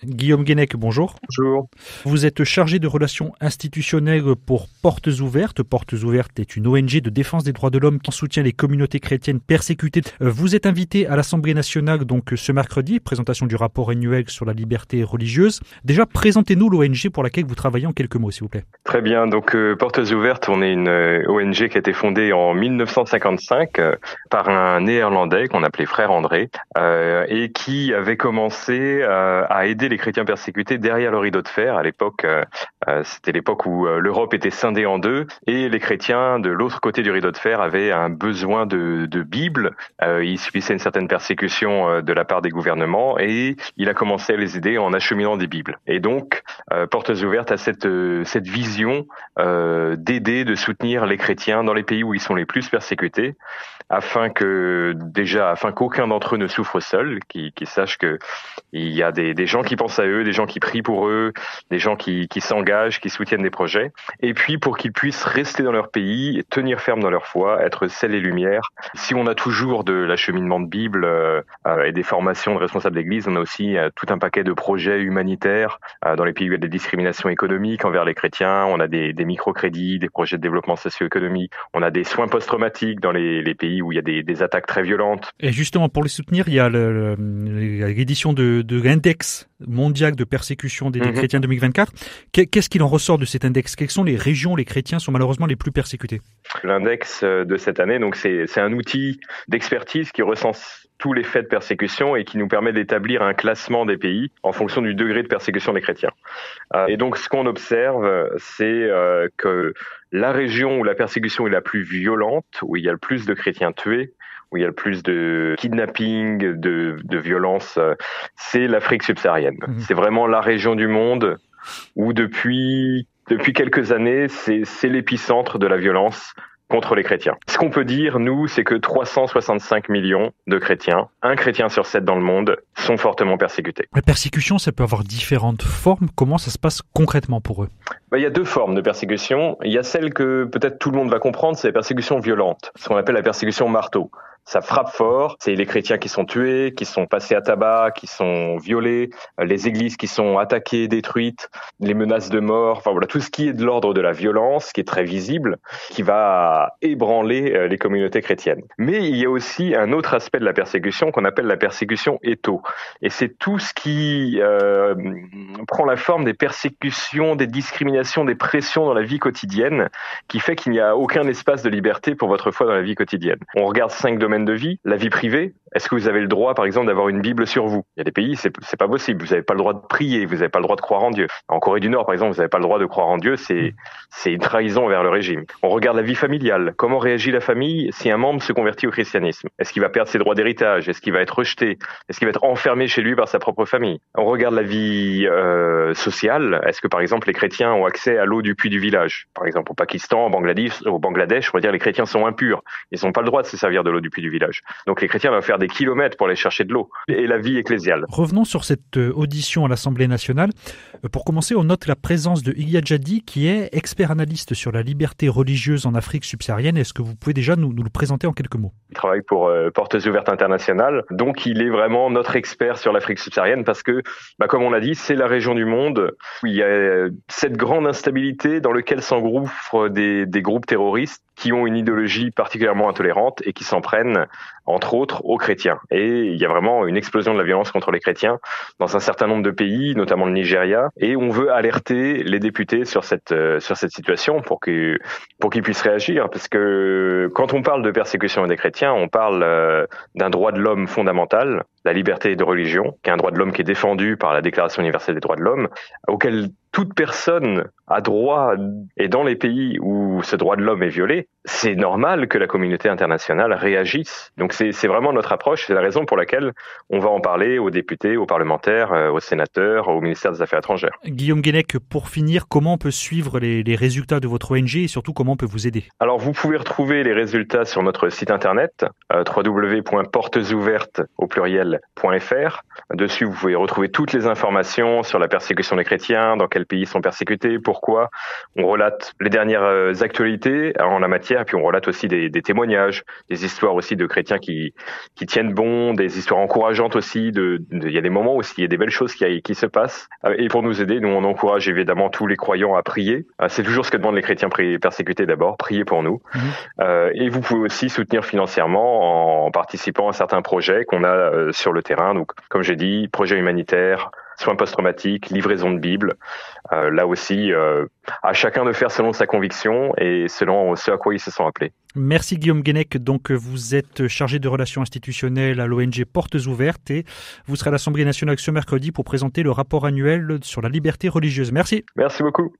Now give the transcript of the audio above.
Guillaume Guénec, bonjour. Bonjour. Vous êtes chargé de relations institutionnelles pour Portes Ouvertes. Portes Ouvertes est une ONG de défense des droits de l'homme qui soutient les communautés chrétiennes persécutées. Vous êtes invité à l'Assemblée nationale donc ce mercredi, présentation du rapport annuel sur la liberté religieuse. Déjà, présentez-nous l'ONG pour laquelle vous travaillez en quelques mots, s'il vous plaît. Très bien. Donc, Portes Ouvertes, on est une ONG qui a été fondée en 1955 par un Néerlandais qu'on appelait Frère André et qui avait commencé à aider les chrétiens persécutés derrière le rideau de fer. À l'époque, c'était l'époque où l'Europe était scindée en deux et les chrétiens de l'autre côté du rideau de fer avaient un besoin de Bible. Il subissait une certaine persécution de la part des gouvernements et il a commencé à les aider en acheminant des Bibles. Et donc, Portes Ouvertes a cette vision d'aider, de soutenir les chrétiens dans les pays où ils sont les plus persécutés, afin qu'aucun d'entre eux ne souffre seul, qu'ils sachent que il y a des gens qui pensent à eux, des gens qui prient pour eux, des gens qui s'engagent, qui soutiennent des projets, et puis pour qu'ils puissent rester dans leur pays, tenir ferme dans leur foi, être sel et lumière. Si on a toujours de l'acheminement de Bible et des formations de responsables d'église, on a aussi tout un paquet de projets humanitaires dans les pays où il y a des discriminations économiques envers les chrétiens. On a des microcrédits, des projets de développement socio-économique, on a des soins post-traumatiques dans les pays où il y a des attaques très violentes. Et justement, pour les soutenir, il y a l'édition de l'index mondial de persécution des chrétiens 2024. Qu'est-ce qu'il en ressort de cet index? Quelles sont les régions où les chrétiens sont malheureusement les plus persécutés? L'index de cette année, donc c'est un outil d'expertise qui recense tous les faits de persécution et qui nous permet d'établir un classement des pays en fonction du degré de persécution des chrétiens. Et donc, ce qu'on observe, c'est que la région où la persécution est la plus violente, où il y a le plus de chrétiens tués, où il y a le plus de kidnapping, de violence, c'est l'Afrique subsaharienne. C'est vraiment la région du monde où depuis quelques années, c'est l'épicentre de la violence contre les chrétiens. Ce qu'on peut dire, nous, c'est que 365 millions de chrétiens, un chrétien sur 7 dans le monde, sont fortement persécutés. La persécution, ça peut avoir différentes formes. Comment ça se passe concrètement pour eux? Il y a deux formes de persécution. Il y a celle que peut-être tout le monde va comprendre, c'est la persécution violente, ce qu'on appelle la persécution marteau. Ça frappe fort, c'est les chrétiens qui sont tués, qui sont passés à tabac, qui sont violés, les églises qui sont attaquées, détruites, les menaces de mort, enfin voilà, tout ce qui est de l'ordre de la violence, qui est très visible, qui va ébranler les communautés chrétiennes. Mais il y a aussi un autre aspect de la persécution qu'on appelle la persécution étau. Et c'est tout ce qui prend la forme des persécutions, des discriminations, des pressions dans la vie quotidienne, qui fait qu'il n'y a aucun espace de liberté pour votre foi dans la vie quotidienne. On regarde 5 domaines de vie, la vie privée. Est-ce que vous avez le droit, par exemple, d'avoir une Bible sur vous? Il y a des pays, c'est pas possible. Vous n'avez pas le droit de prier, vous n'avez pas le droit de croire en Dieu. En Corée du Nord, par exemple, vous n'avez pas le droit de croire en Dieu. C'est une trahison envers le régime. On regarde la vie familiale. Comment réagit la famille si un membre se convertit au christianisme? Est-ce qu'il va perdre ses droits d'héritage? Est-ce qu'il va être rejeté? Est-ce qu'il va être enfermé chez lui par sa propre famille? On regarde la vie sociale. Est-ce que, par exemple, les chrétiens ont accès à l'eau du puits du village? Par exemple, au Pakistan, au Bangladesh, on va dire les chrétiens sont impurs. Ils n'ont pas le droit de se servir de l'eau du puits du village. Donc les chrétiens doivent faire des kilomètres pour aller chercher de l'eau. Et la vie ecclésiale. Revenons sur cette audition à l'Assemblée nationale. Pour commencer, on note la présence de Ilia Jadi, qui est expert analyste sur la liberté religieuse en Afrique subsaharienne. Est-ce que vous pouvez déjà nous le présenter en quelques mots? Il travaille pour Portes Ouvertes International. Donc il est vraiment notre expert sur l'Afrique subsaharienne parce que, comme on l'a dit, c'est la région du monde où il y a cette grande instabilité dans laquelle s'engouffrent des groupes terroristes qui ont une idéologie particulièrement intolérante et qui s'en prennent, entre autres, aux chrétiens. Et il y a vraiment une explosion de la violence contre les chrétiens dans un certain nombre de pays, notamment le Nigeria. Et on veut alerter les députés sur cette situation pour qu'ils puissent réagir. Parce que quand on parle de persécution des chrétiens, on parle d'un droit de l'homme fondamental, la liberté de religion, qui est un droit de l'homme qui est défendu par la Déclaration universelle des droits de l'homme, auquel toute personne a droit, et dans les pays où ce droit de l'homme est violé, c'est normal que la communauté internationale réagisse. Donc c'est vraiment notre approche, c'est la raison pour laquelle on va en parler aux députés, aux parlementaires, aux sénateurs, au ministère des Affaires étrangères. Guillaume Guénec, pour finir, comment on peut suivre les résultats de votre ONG et surtout comment on peut vous aider? Alors vous pouvez retrouver les résultats sur notre site internet www.portesouvertes au pluriel.fr. Dessus vous pouvez retrouver toutes les informations sur la persécution des chrétiens, dans quels pays sont persécutés, pourquoi pourquoi on relate les dernières actualités en la matière, et puis on relate aussi des témoignages, des histoires aussi de chrétiens qui tiennent bon, des histoires encourageantes aussi. Il y a des moments aussi, il y a des belles choses qui se passent. Et pour nous aider, nous on encourage évidemment tous les croyants à prier. C'est toujours ce que demandent les chrétiens persécutés d'abord, priez pour nous. Et vous pouvez aussi soutenir financièrement en participant à certains projets qu'on a sur le terrain. Donc, comme j'ai dit, projets humanitaires, soins post-traumatiques, livraison de Bible. Là aussi, à chacun de faire selon sa conviction et selon ce à quoi il se sent appelé. Merci Guillaume Guenec. Donc vous êtes chargé de relations institutionnelles à l'ONG Portes Ouvertes et vous serez à l'Assemblée nationale ce mercredi pour présenter le rapport annuel sur la liberté religieuse. Merci. Merci beaucoup.